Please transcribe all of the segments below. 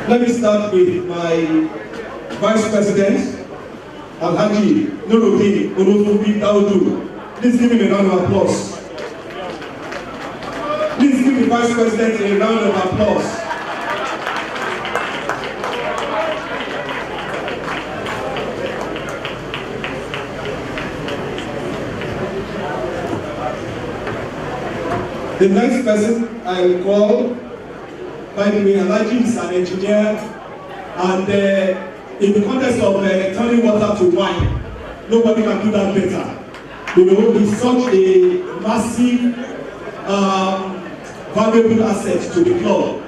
Let me start with my Vice President, Alhaji Nuruddin Otunba Daudu. Please give him a round of applause. Please give the Vice President a round of applause. The next person I will call, by the way, Alhaji is an engineer, and in the context of turning water to wine, nobody can do that better. You know, he's such a massive, valuable asset to the club.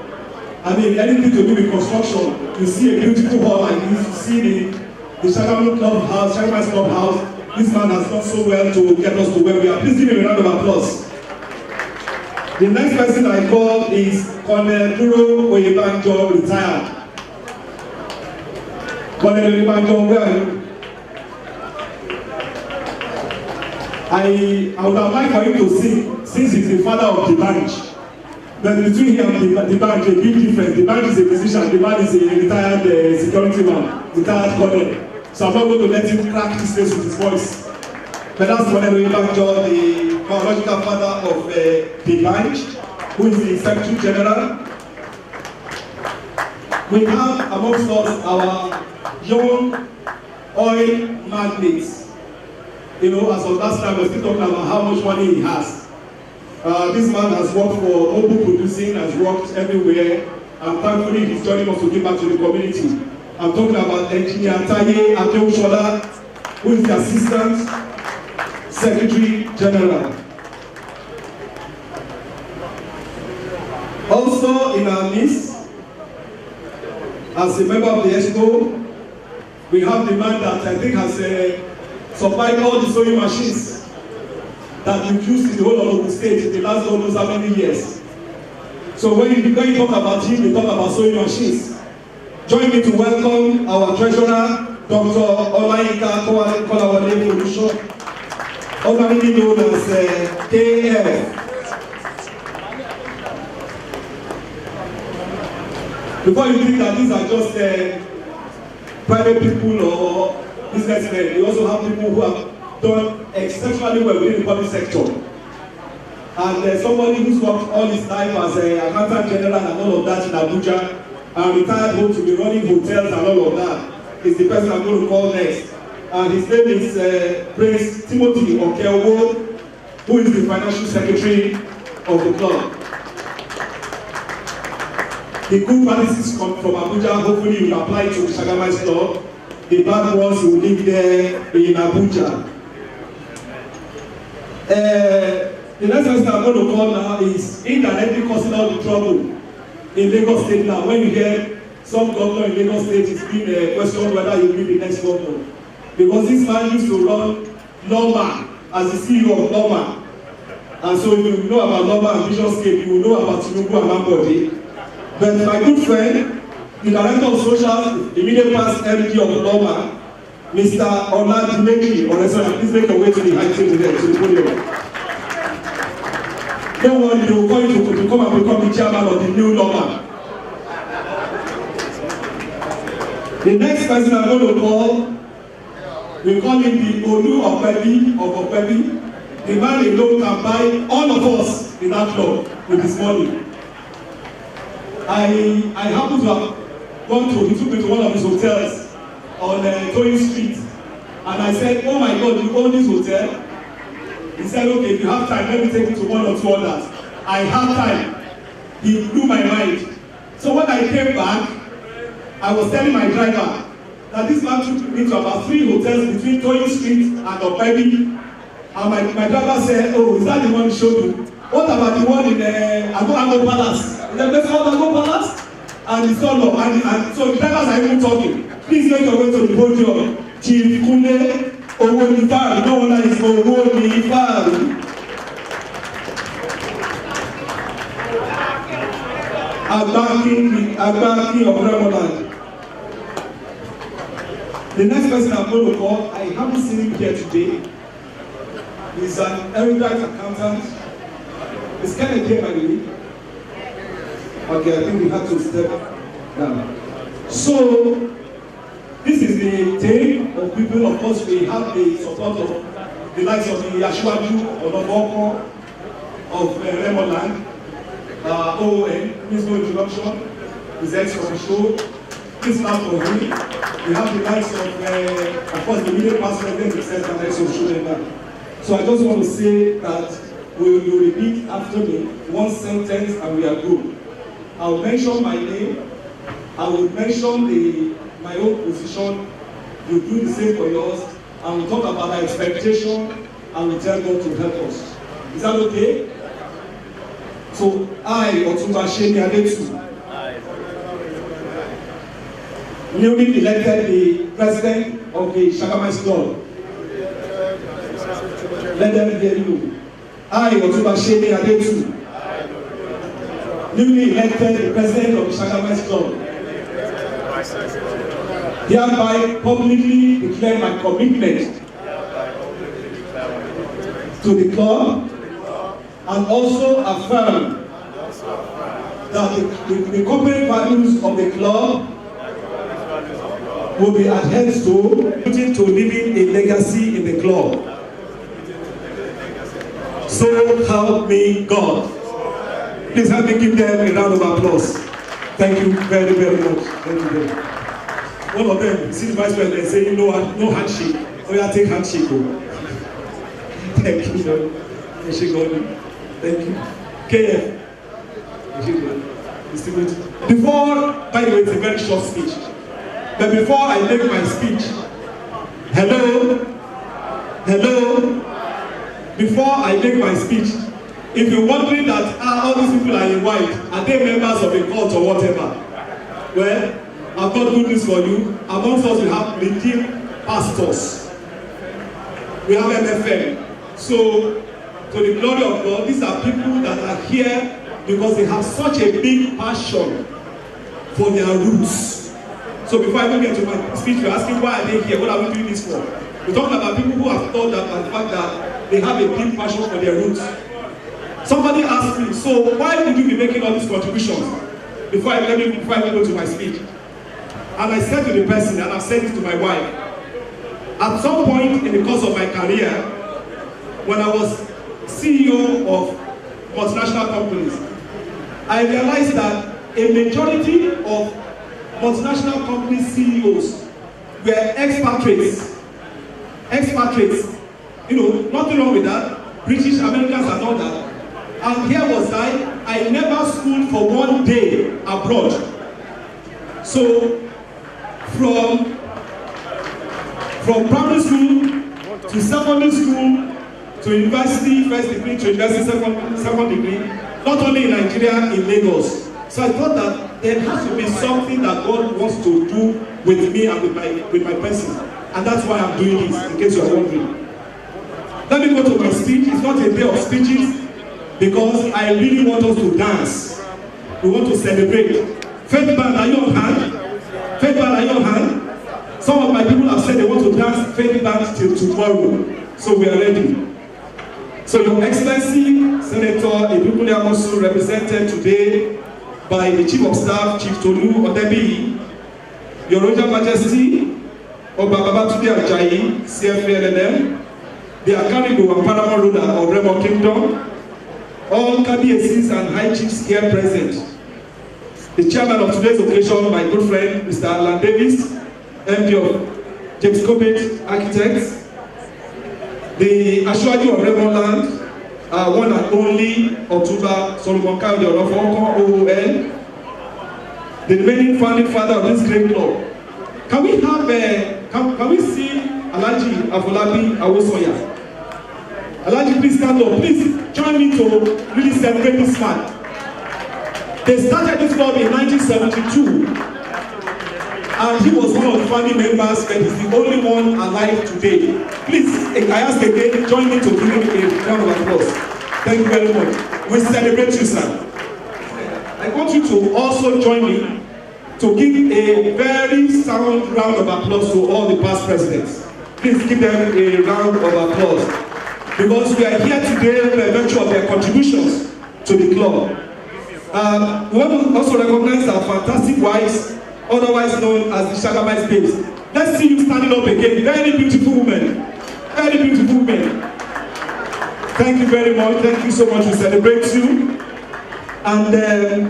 I mean, anything to do with construction, you see a beautiful hall like this, you see the Shagamite clubhouse, Shagamite clubhouse. This man has done so well to get us to where we are. Please give him a round of applause. The next person I call is Colonel Duro Oyebanjo, retired. Colonel Oyebanjo, where are you? I would have liked for him to sing, since he's the father of the band. But between him and the band, a big difference. The band is a musician, the band is a retired security man, retired colonel. So I'm not going to let him crack his face with his voice. But that's Colonel Oyebanjo, the biological father of the band, who is the Secretary General. We have amongst us our young oil magnates. You know, as of last time, we're still talking about how much money he has. This man has worked for Obu Producing, has worked everywhere, and thankfully he's joining us to give back to the community. I'm talking about Engineer Taye Adeushola, who is the Assistant Secretary General. Also in our midst, as a member of the ESCO, we have the man that I think has supplied all the sewing machines that we've used in the whole of the state in the last almost how many years. So when you talk about him, you talk about sewing machines. Join me to welcome our treasurer, Dr. Olayinka Kolawole Production, commonly known as KF. Before you think that these are just private people or businessmen, we also have people who have done exceptionally well within the public sector. And somebody who's worked all his life as an accountant general and all of that in Abuja, and retired home to be running hotels and all of that, is the person I'm going to call next. And his name is Prince Timothy Okeowo, who is the Financial Secretary of the club. The good practices come from Abuja, hopefully you will apply to the Shagamite club. The bad ones will live there in Abuja. The next person I'm going to call now is indirectly causing all the trouble in Lagos State now. When you hear some governor in Lagos State is being questioned whether he will be the next governor. Because this man used to run Norma as the CEO of Norma. And so if you know about Norma and Vision, you will know about Tinubu and Ambode. But my good friend, the director of social, immediate past MD of Norma, Mr. Oladimeki Oresona, please make your way to the high table there, to the podium. Don't worry, they will call you to come and become the chairman of the new Norma. The next person I'm going to call, we call him the Olu of Opebi. The man alone can buy all of us in that club with his money. I happen to have gone to, he took me to one of his hotels on Toyin Street. And I said, oh my God, you own this hotel? He said, okay, if you have time, let me take you to one or two others. I have time. He blew my mind. So when I came back, I was telling my driver that this man took me to about 3 hotels between Toyin Street and Opebi. And my driver said, oh, is that the one he showed you? What about the one in Ago Palace? Is that better than Ago Palace? And it's all up. And so the drivers are even talking. Please make your way to the podium. Chief Kunle Owonifari. No wonder it's Owonifari. Agbaki of Ramadan. The next person I'm going to call, I haven't seen him here today. He's an erudite accountant. It's kind of here, by the way. Okay, I think we have to step down. So, this is the team of people. Of course, we have the support of the likes of the Ashwaju, Oloboko, of Remoland, OON, Miss No Introduction, presents for the show. This now for me. We have the likes of course, the immediate past president himself and likes of Show. So I just want to say that we will repeat after me one sentence and we are good. I will mention my name. I will mention my own position. You do the same for yours. And we'll talk about our expectation and we'll tell God to help us. Is that okay? So I, Otunba Seni Adetu, newly elected the president of the Shagamite Club. Let them hear you. I, Otunba Seni Adetu, newly elected the president of the Shagamite Club, hereby publicly declare my commitment to the club and also affirm that the corporate values of the club will be adhered to leaving a legacy in the club. So help me God. Please help me give them a round of applause. Thank you very, very much. Thank you very much. One of them, see the vice president saying no handshake. Oh yeah, take handshake. Thank you very much. Thank you. KF. Before, by the way, it's a very short speech. But before I make my speech, hello, before I make my speech, if you're wondering that all these people are in white, are they members of a cult or whatever? Well, I've got good news for you. Amongst us, we have redeemed pastors. We have MFM. So, to the glory of God, these are people that are here because they have such a big passion for their roots. So before I even get to my speech, you're asking why are they here? What are we doing this for? We're talking about people who have thought that the fact that they have a big passion for their roots. Somebody asked me, so why would you be making all these contributions? Before I go to my speech. And I said to the person, and I've said this to my wife, at some point in the course of my career, when I was CEO of multinational companies, I realized that a majority of multinational company CEOs were expatriates. You know, nothing wrong with that. British, Americans and all that. And here was I never schooled for one day abroad. So, from primary school to secondary school to university, first degree to university, second degree, not only in Nigeria, in Lagos. So I thought that there has to be something that God wants to do with me and with my person. And that's why I'm doing this, in case you are wondering. Let me go to my speech. It's not a day of speeches, because I really want us to dance. We want to celebrate. Faith band, are you on hand? Faith band, are you on hand? Some of my people have said they want to dance faith band till tomorrow. So we are ready. So Your Excellency, Senator Ebukule Amosu, represented today by the Chief of Staff, Chief Tolu Odebi, Your Royal Majesty, Oba Babatunde Ajayi, CFA-LLM, the Akarigo and Paramount ruler of Remo Kingdom, all Kabiyesi's and High Chiefs here present. The chairman of today's occasion, my good friend, Mr. Alan Davis, MD of James Corbett Architects, the Ashwaju of Remoland, one and only Otunba Solomon Kayode Olofoko OON, the remaining founding father of this great club. Can we have can we see Alhaji Afolabi Awosoya? Alhaji, please stand up. Please join me to really celebrate this man. They started this club in 1972, and he was one of the founding members, but he's the only one alive today. Please, I ask again, join me to give him a round of applause. Thank you very much. We celebrate you, sir. I want you to also join me to give a very sound round of applause to all the past presidents. Please give them a round of applause, because we are here today by virtue of their contributions to the club. We want to also recognize our fantastic wives otherwise known as the Shagamite babes. Let's see you standing up again. Very beautiful women. Very beautiful women. Thank you very much. Thank you so much. We celebrate you. And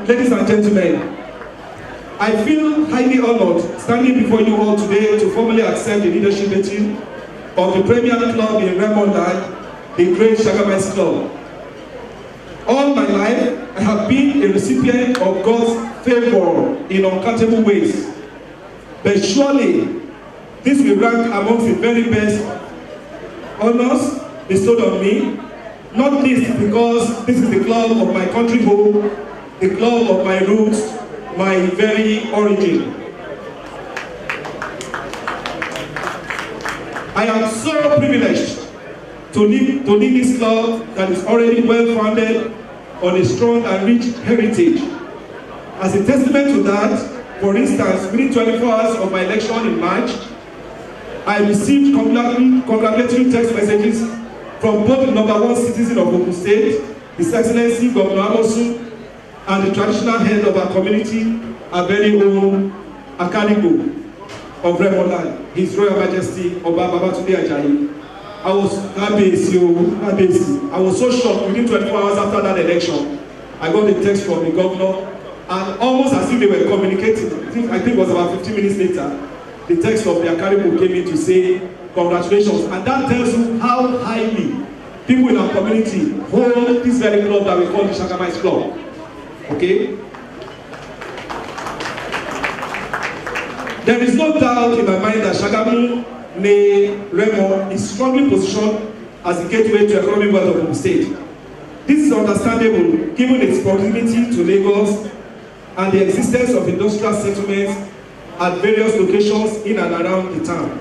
ladies and gentlemen, I feel highly honored standing before you all today to formally accept the leadership meeting of the Premier Club in Remondan, the Great Shagamite Club. All my life, I have been a recipient of God's favor in uncountable ways. But surely, this will rank amongst the very best honors bestowed on me, not least because this is the club of my country home, the club of my roots, my very origin. I am so privileged to lead this club that is already well-founded on a strong and rich heritage. As a testament to that, for instance, within 24 hours of my election in March, I received congratulatory text messages from both the #1 citizen of Ogun State, His Excellency Governor Amosu, and the traditional head of our community, our very own Akanigo of Remondan, His Royal Majesty Oba Babatunde Ajayi. I was so shocked within 24 hours after that election. I got a text from the governor, and almost as if they were communicating, I think it was about 15 minutes later, the text of the Akanigo came in to say, congratulations. And that tells you how highly people in our community hold this very club that we call the Shagamite Club. Okay? There is no doubt in my mind that Shagamu Remo is strongly positioned as a gateway to economic wealth of the state. This is understandable given its proximity to Lagos and the existence of industrial settlements at various locations in and around the town.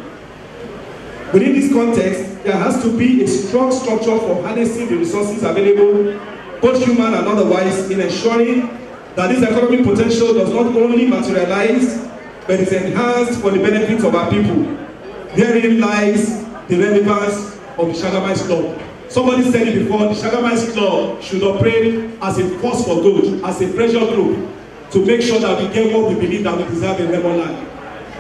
Within this context, there has to be a strong structure for harnessing the resources available, both human and otherwise, in ensuring that this economic potential does not only materialize, but is enhanced for the benefit of our people. Therein lies the relevance of the Shagamite Club. Somebody said it before, the Shagamite Club should operate as a force for good, as a pressure group, to make sure that we get what we believe that we deserve in Remondan.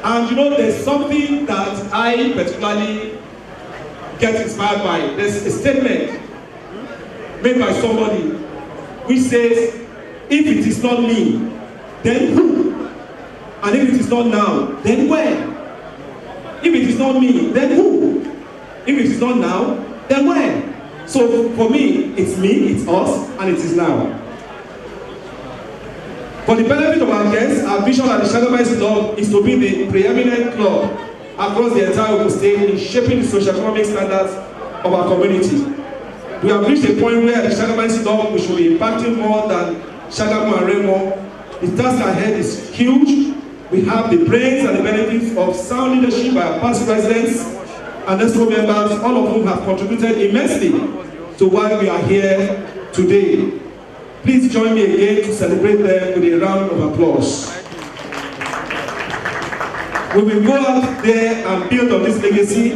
And you know, there's something that I particularly get inspired by. There's a statement made by somebody which says, if it is not me, then who? And if it is not now, then when? If it is not me, then who? If it is not now, then when? So for me, it's us, and it is now. For the benefit of our guests, our vision at the Shagamite Club is to be the preeminent club across the entire Ogun State in shaping the socio-economic standards of our community. We have reached a point where the Shagamite Club we should be impacting more than Shagamu and Remo. The task ahead is huge. We have the brains and the benefits of sound leadership by our past presidents and ESCO members, all of whom have contributed immensely to why we are here today. Please join me again to celebrate them with a round of applause. We will go out there and build on this legacy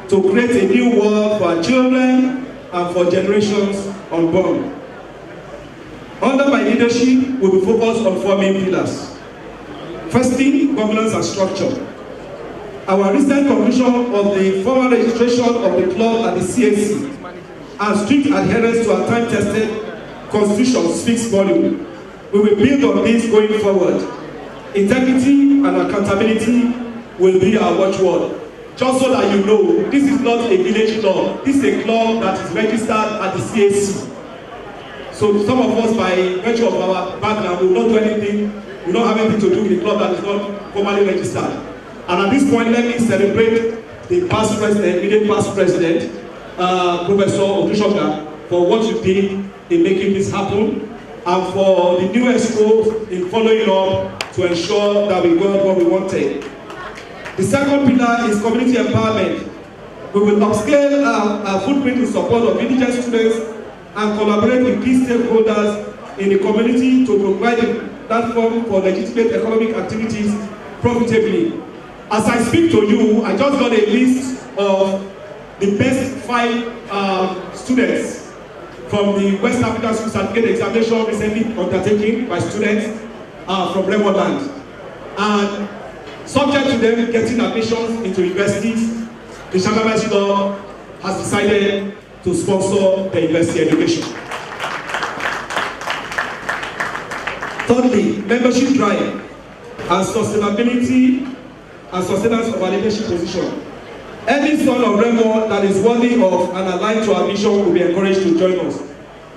to create a new world for our children and for generations unborn. Under my leadership, we will focus on 4 main pillars. Firstly, governance and structure. Our recent conclusion of the formal registration of the club at the CAC and strict adherence to our time-tested constitution speaks volume. We will build on this going forward. Integrity and accountability will be our watchword. Just so that you know, this is not a village club. This is a club that is registered at the CAC. So some of us, by virtue of our background, will not do anything. We don't have anything to do with the club that is not formally registered. And at this point, let me celebrate the past president, immediate past president, Professor Otunba, for what you did in making this happen, and for the new ESCO in following up to ensure that we got what we wanted. The second pillar is community empowerment. We will upscale our footprint in support of indigenous students and collaborate with key stakeholders in the community to provide a platform for legitimate economic activities profitably. As I speak to you, I just got a list of the best 5 students from the West African School Certificate examination recently undertaken by students from Remondan. And subject to them getting admissions into universities, the Shagamite Club has decided to sponsor the university education. Thirdly, membership drive and sustainability and sustenance of our leadership position. Any son of Remo that is worthy of and aligned to our mission will be encouraged to join us.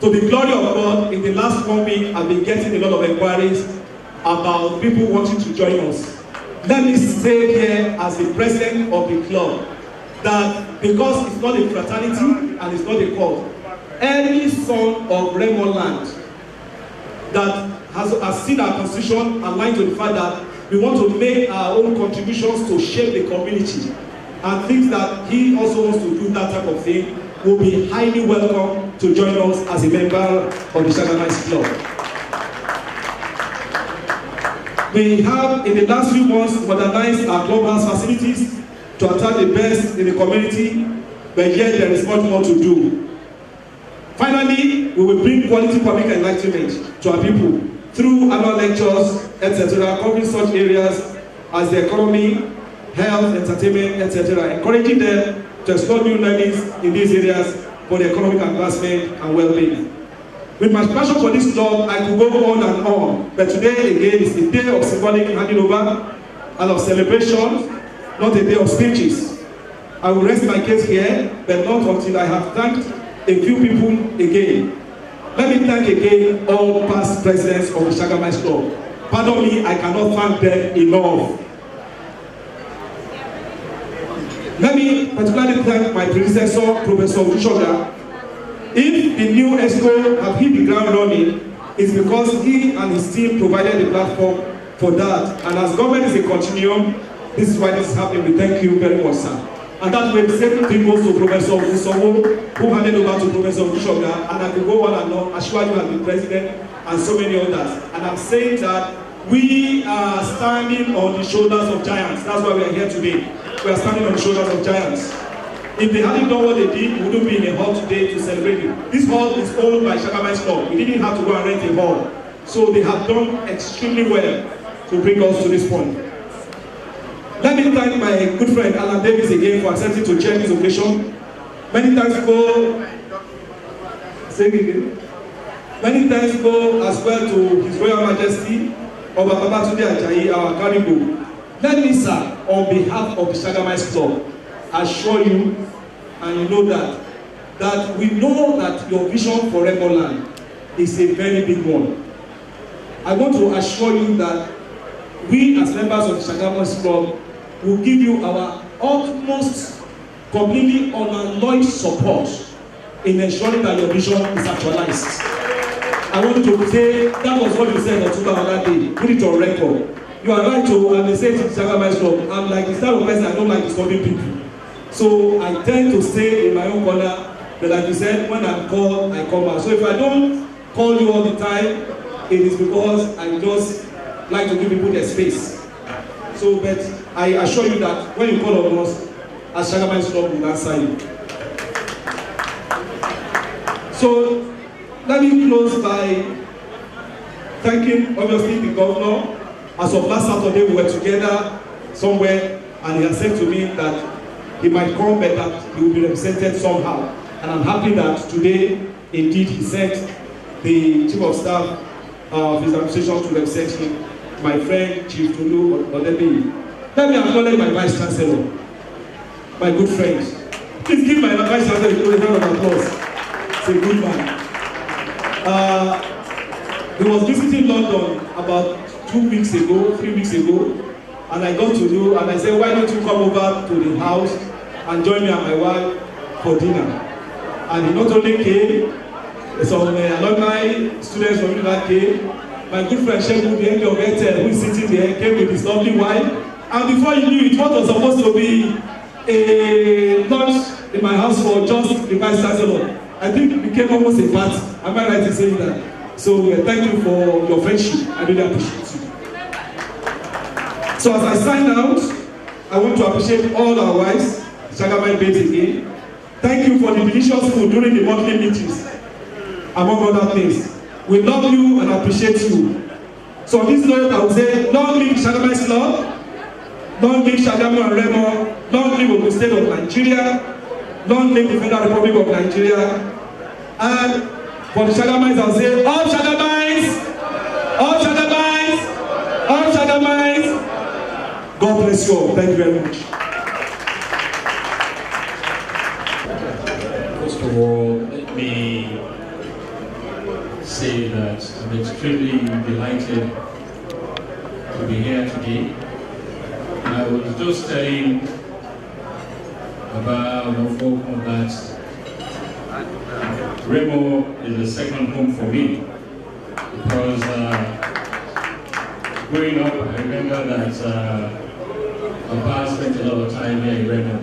To the glory of God, in the last 1 week, I've been getting a lot of inquiries about people wanting to join us. Let me say here as the president of the club that because it's not a fraternity and it's not a cult, any son of Remo land that has seen our constitution aligned to the fact that we want to make our own contributions to shape the community and thinks that he also wants to do that type of thing will be highly welcome to join us as a member of the Shagamite Club. We have in the last few months modernized our clubhouse facilities to attract the best in the community, but yet there is much more to do. Finally, we will bring quality public enlightenment to our people through annual lectures, etc., covering such areas as the economy, health, entertainment, etc., encouraging them to explore new learnings in these areas for the economic advancement and well-being. With my passion for this club, I could go on and on, but today again is a day of symbolic handing over and of celebration, not a day of speeches. I will rest my case here, but not until I have thanked a few people again. Let me thank again all past presidents of the Shagamite Club. Pardon me, I cannot thank them enough. Let me particularly thank my predecessor, Professor Otunba. If the new ESCO have hit the ground running, it's because he and his team provided the platform for that. And as government is a continuum, this is why this is happening. We thank you very much, sir. And that way, the same thing goes to Professor Otunba, who handed over to Professor Otunba, and I could go on and on. Ashwaju has been president, and so many others. And I'm saying that we are standing on the shoulders of giants. That's why we are here today. We are standing on the shoulders of giants. If they hadn't done what they did, we wouldn't be in a hall today to celebrate it. This hall is owned by Shagamite Club. We didn't have to go and rent a hall. So they have done extremely well to bring us to this point. Let me thank my good friend Alan Davis again for accepting to chair this occasion. Many thanks go as well to His Royal Majesty Oba Babatunde Ajayi, our Karibu. Let me, sir, on behalf of the Shagamite Club, assure you, and you know that we know that your vision for Remo land is a very big one. I want to assure you that we as members of the Shagamite Club will give you our utmost, completely unalloyed support in ensuring that your vision is actualized. I want to say that was what you said on Otunba that day. Put it on record. You are right to, and they say to the Shagamite Club, I'm like the type of person I don't like disturbing people. So I tend to stay in my own corner, but like you said, when I'm called, I come out. So if I don't call you all the time, it is because I just like to give people their space. So, but I assure you that when you call on us, as Shagamite Club will answer you. So, let me close by thanking, obviously, the governor. As of last Saturday, we were together somewhere, and he has said to me that he might come, but that he will be represented somehow. And I'm happy that today, indeed, he sent the Chief of Staff of his administration to represent him, my friend, Chief Tulu Odebi. Let me acknowledge my Vice Chancellor, my good friend. Please give my Vice Chancellor a round of applause. He's a good man. He was visiting London about 3 weeks ago, and I got to know, and I said, why don't you come over to the house and join me and my wife for dinner? And he not only came, some alumni, students from that came. My good friend Shebu, the MD of Airtel, who is sitting there, came with his lovely wife. And before you knew it, what was supposed to be a lunch in my house for just the Vice Chancellor, I think it became almost a party. Am I right in saying that? So thank you for your friendship. I really appreciate you. So as I sign out, I want to appreciate all our wives, Shagamite babes again. Thank you for the delicious food during the monthly meetings, among other things. We love you and appreciate you. So on this note, I would say, long live Shagamite Club, long live Shagamu and Remo, long live the state of Nigeria, long live the Federal Republic of Nigeria, and for the Shagamites, I'll say, all Shagamites, all Shagamites, all Shagamites. God bless you all. Thank you very much. First of all, let me say that I'm extremely delighted to be here today. I was just telling about that Remo is the second home for me, because growing up, I remember that my past spent a lot of time here in Remo,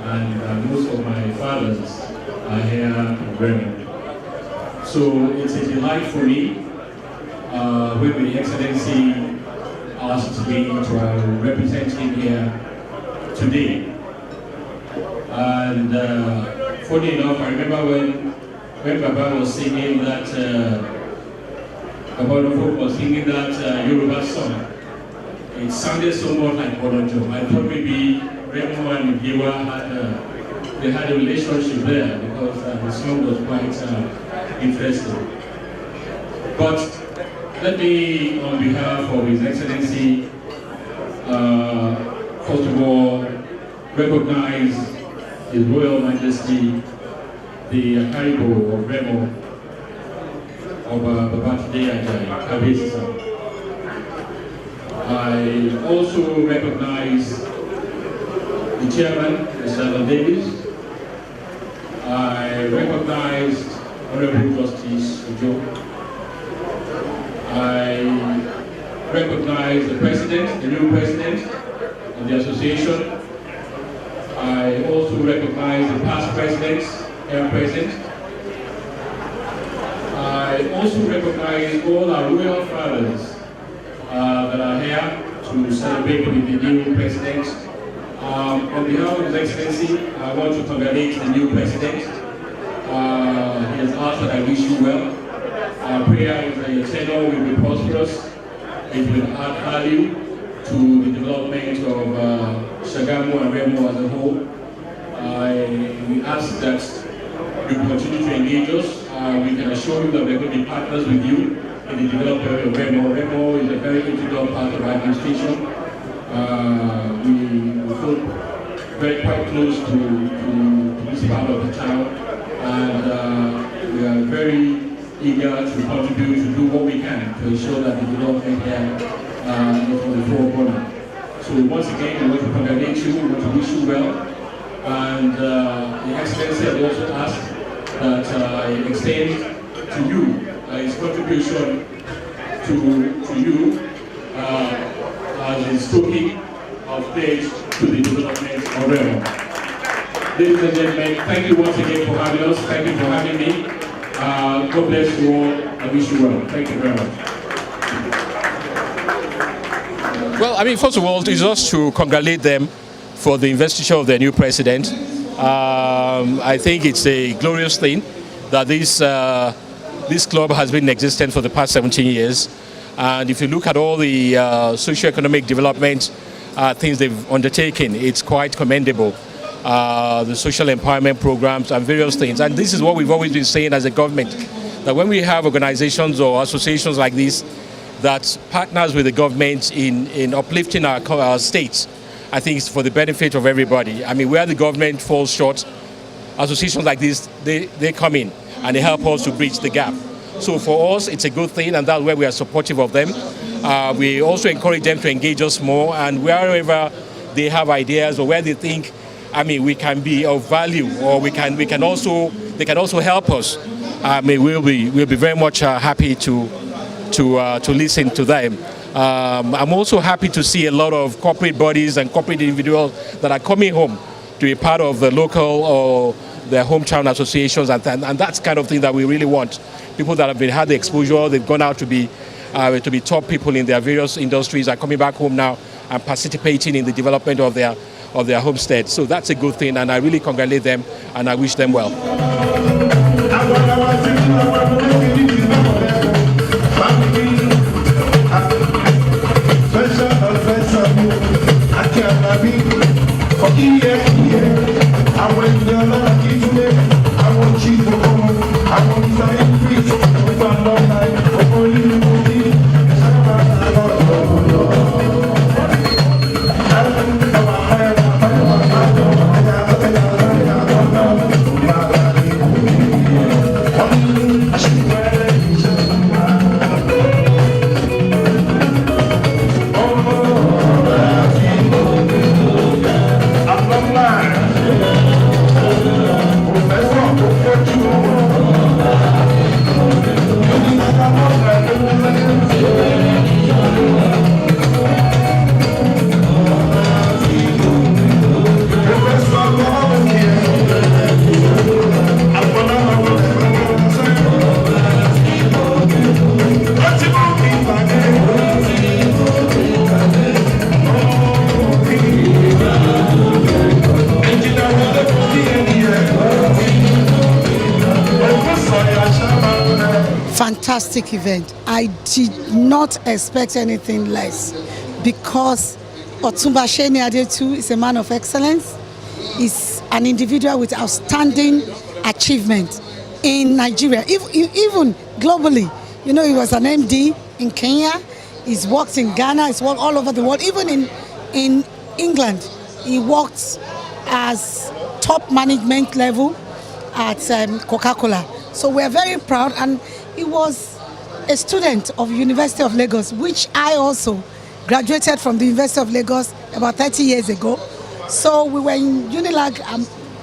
and most of my fathers are here in Remo. So it's a delight for me when the Excellency asked me to represent him here today. And funny enough, I remember when Baba was singing that, Baba was singing that Yoruba song. It sounded so much like Bonojo. I thought maybe Remo and Giwa had a relationship there, because the song was quite interesting. But let me, on behalf of His Excellency, first of all, recognize His Royal Majesty, the Akaribo of Remo, of Babatunde Ajayi, Kabiyesi. I also recognize the chairman, Mr. Davis. I recognize Honorable Justice Ojo. I recognize the president, the new president of the association. I also recognize the past presidents and present. I also recognize all our royal fathers that are here to celebrate with the new president. On behalf of His Excellency, I want to congratulate the new president. He has asked that I wish you well. Our prayer is that your tenure will be prosperous. It will add value to the development of Shagamu and Remo as a whole. We ask that you continue to engage us. We can assure you that we're going to be partners with you in the development of Remo. Remo is a very integral part of our administration. We feel very quite close to this part of the town, and we are very eager to contribute to do what we can to ensure that the development here is on the forefront. So once again, we want to congratulate you, we want to wish you well, and the Excellency has also asked that I extend to you his contribution to you as his token of pledge to the development of Remo. Ladies and gentlemen, thank you once again for having us. Thank you for having me. God bless you all. I wish you well. Thank you very much. Well, I mean, first of all, it's just to congratulate them for the investiture of their new president. I think it's a glorious thing that this club has been in existence for the past 17 years. And if you look at all the socio-economic development things they've undertaken, it's quite commendable. The social empowerment programs and various things. And this is what we've always been saying as a government, that when we have organizations or associations like this that partners with the government in uplifting our states, I think it's for the benefit of everybody. I mean, where the government falls short, associations like this, they come in and they help us to bridge the gap. So for us, it's a good thing, and that's where we are supportive of them. We also encourage them to engage us more, and wherever they have ideas or where they think, I mean, we can be of value, or they can also help us. I mean, we'll be very much happy to listen to them. I'm also happy to see a lot of corporate bodies and corporate individuals that are coming home to be part of the local or their hometown associations, and that's kind of thing that we really want. People that have had the exposure, they've gone out to be top people in their various industries, are coming back home now and participating in the development of their homestead. So that's a good thing, and I really congratulate them and I wish them well. Fantastic event. I did not expect anything less because Otunba Seni Adetu is a man of excellence. He's an individual with outstanding achievement in Nigeria, even globally. You know, he was an MD in Kenya. He's worked in Ghana. He's worked all over the world. Even in England, he worked as top management level at Coca-Cola. So we're very proud, and he was a student of University of Lagos, which I also graduated from the University of Lagos about 30 years ago. So we were in Unilag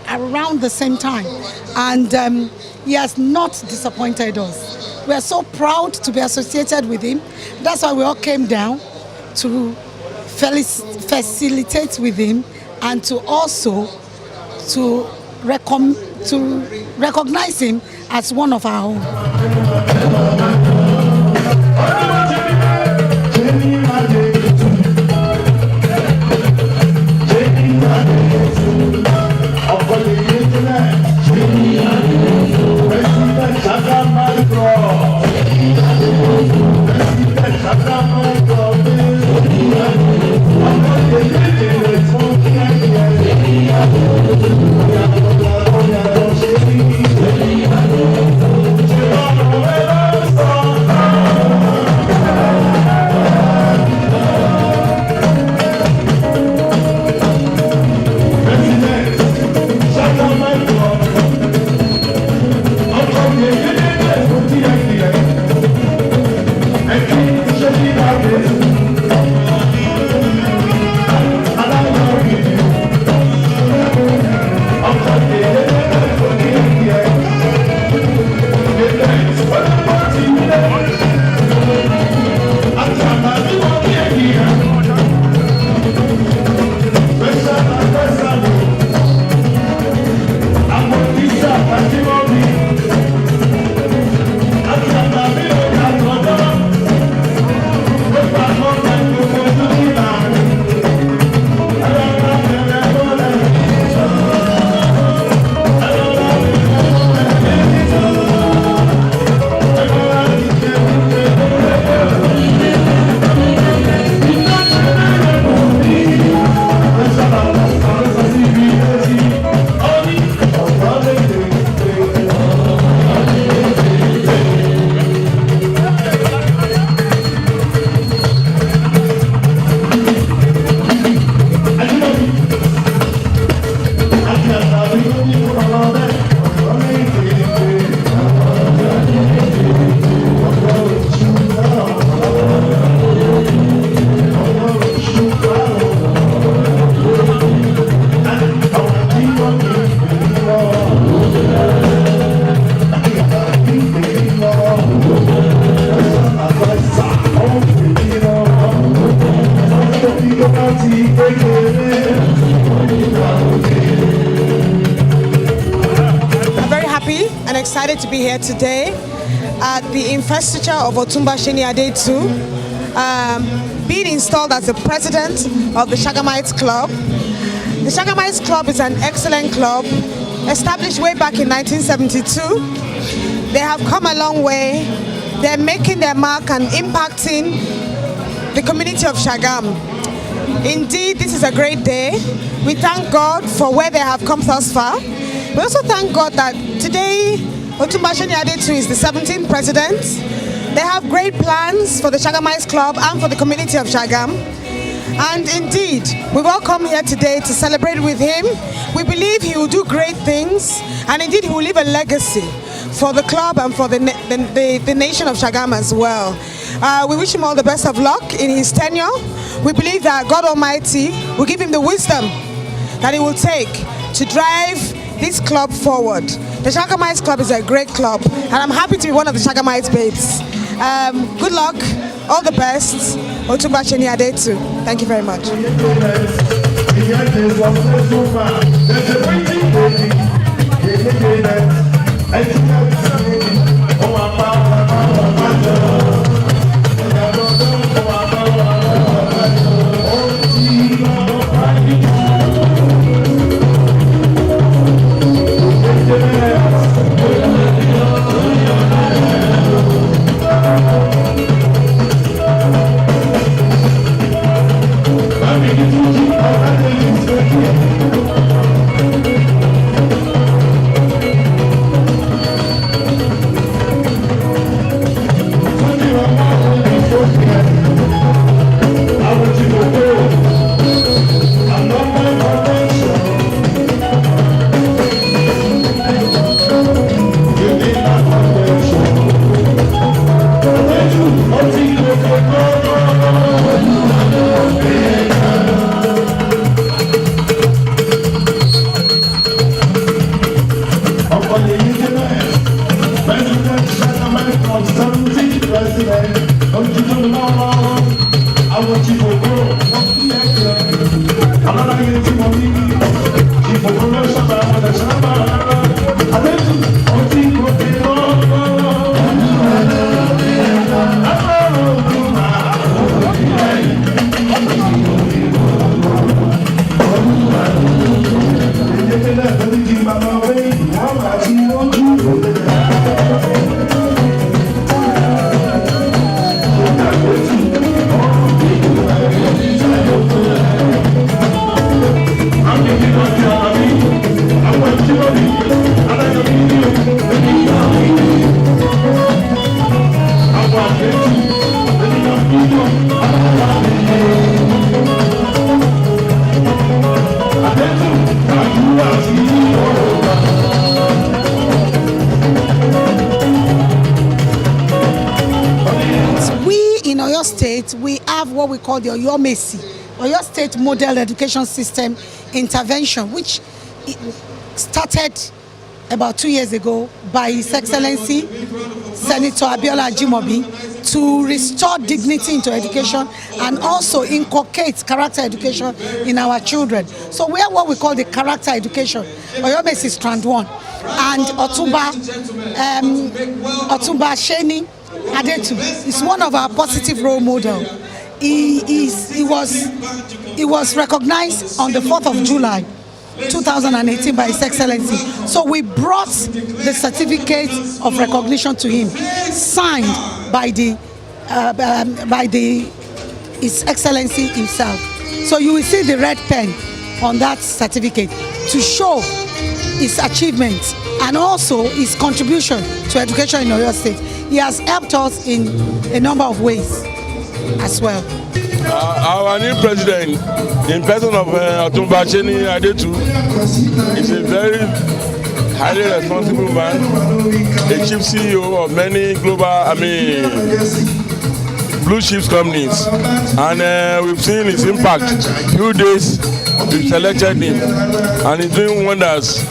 around the same time, and he has not disappointed us. We are so proud to be associated with him. That's why we all came down to facilitate with him and to also to recognize him as one of our own. Excited to be here today at the Investiture of Otunba Seni Adetu, being installed as the president of the Shagamite Club. The Shagamite Club is an excellent club, established way back in 1972. They have come a long way. They're making their mark and impacting the community of Shagam. Indeed, this is a great day. We thank God for where they have come thus far. We also thank God that today Otunba Seni Adetu is the 17th president. They have great plans for the Shagamite Club and for the community of Shagam. And indeed, we've all come here today to celebrate with him. We believe he will do great things, and indeed he will leave a legacy for the club and for the nation of Shagam as well. We wish him all the best of luck in his tenure. We believe that God Almighty will give him the wisdom that he will take to drive this club forward. The Shagamite Club is a great club, and I'm happy to be one of the Shagamite babes. Good luck, all the best. Otunba Seni Adetu. Thank you very much. State, we have what we call the Oyo State Model Education System Intervention, which started about 2 years ago by His Excellency Senator Abiola Ajimobi to restore dignity into education and also inculcate character education in our children. So we have what we call the character education. Oyo Mesi is Strand 1, and Otunba Seni Adetu is one of our positive role models. He was recognized on the 4th of July 2018 by His Excellency. So we brought the certificate of recognition to him, signed by His Excellency himself. So you will see the red pen on that certificate to show his achievements and also his contribution to education in Oyo State. He has helped us in a number of ways as well. Our new president, in person of Otunba Seni Adetu, is a very highly responsible man, a chief CEO of many global, blue chip companies, and we've seen his impact. Few days we've selected him, and he's doing wonders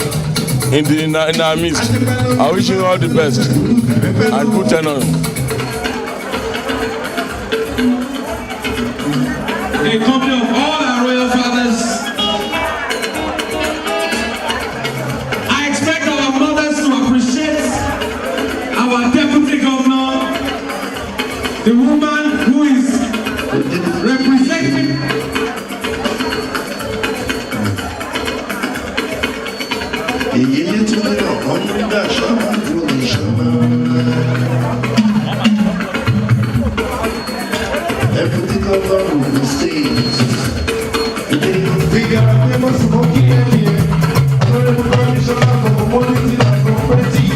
in our midst. I wish you all the best and good tenure. In company of all our royal fathers, I expect our mothers to appreciate our deputy governor, the woman who is representing Deputy Governor of the state. We are famous for here. Honorable Commissioner for Commodity and Property.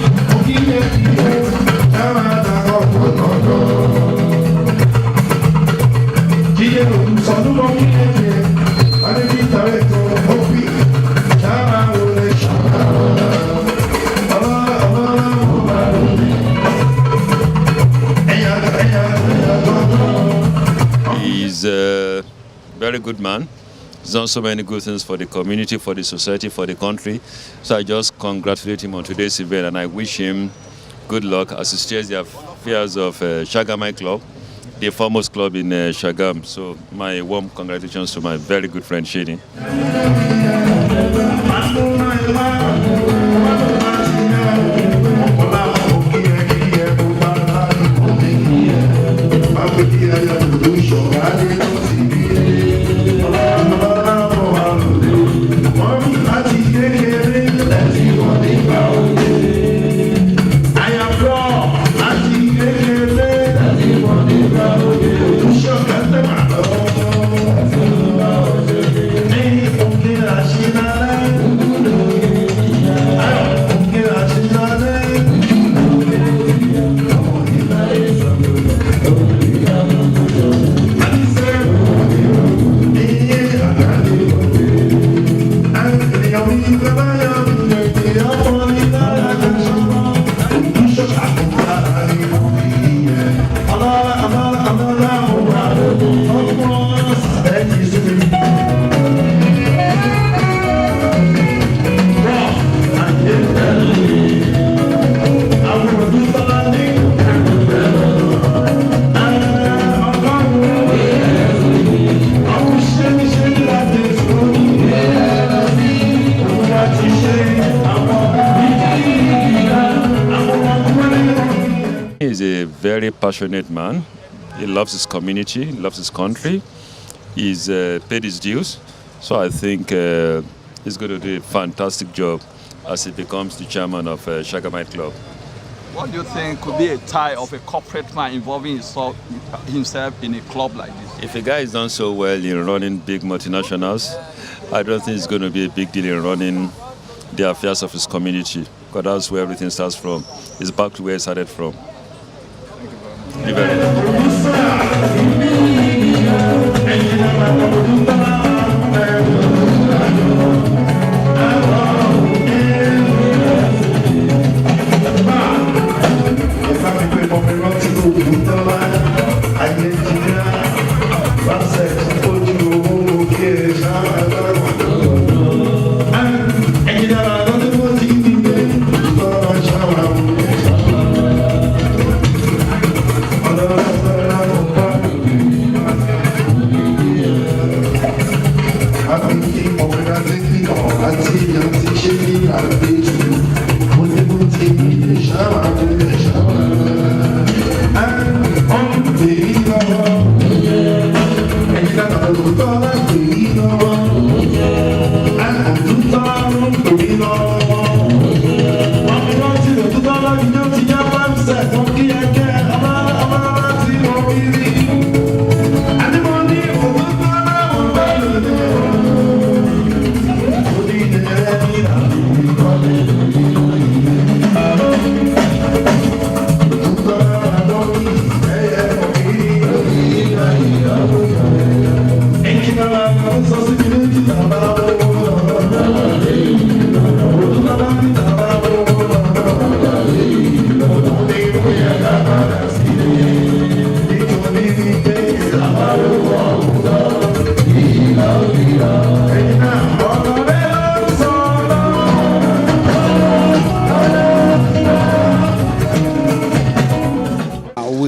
very good man. He's done so many good things for the community, for the society, for the country. So I just congratulate him on today's event, and I wish him good luck as he steers the affairs of Shagamite Club, the foremost club in Shagam. So my warm congratulations to my very good friend Shady. He's a very passionate man. He loves his community, he loves his country. He's paid his dues. So I think he's going to do a fantastic job as he becomes the chairman of Shagamite Club. What do you think could be a tie of a corporate man involving himself in a club like this? If a guy is done so well in running big multinationals, I don't think it's going to be a big deal in running the affairs of his community, because that's where everything starts from. It's back to where it started from. Thank you very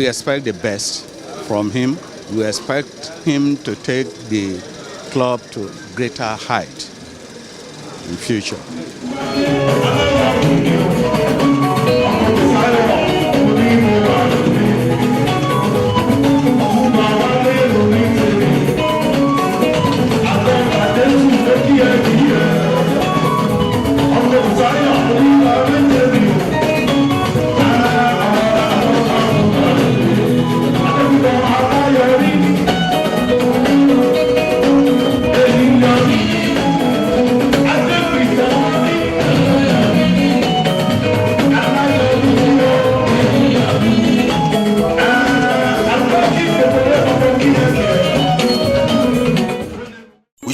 We expect the best from him. We expect him to take the club to greater height in future.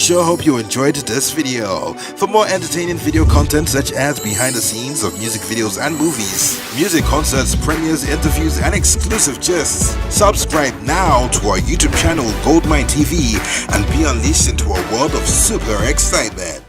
sure hope you enjoyed this video. For more entertaining video content such as behind the scenes of music videos and movies, music concerts, premieres, interviews, and exclusive gists, subscribe now to our YouTube channel Goldmine TV and be unleashed into a world of super excitement.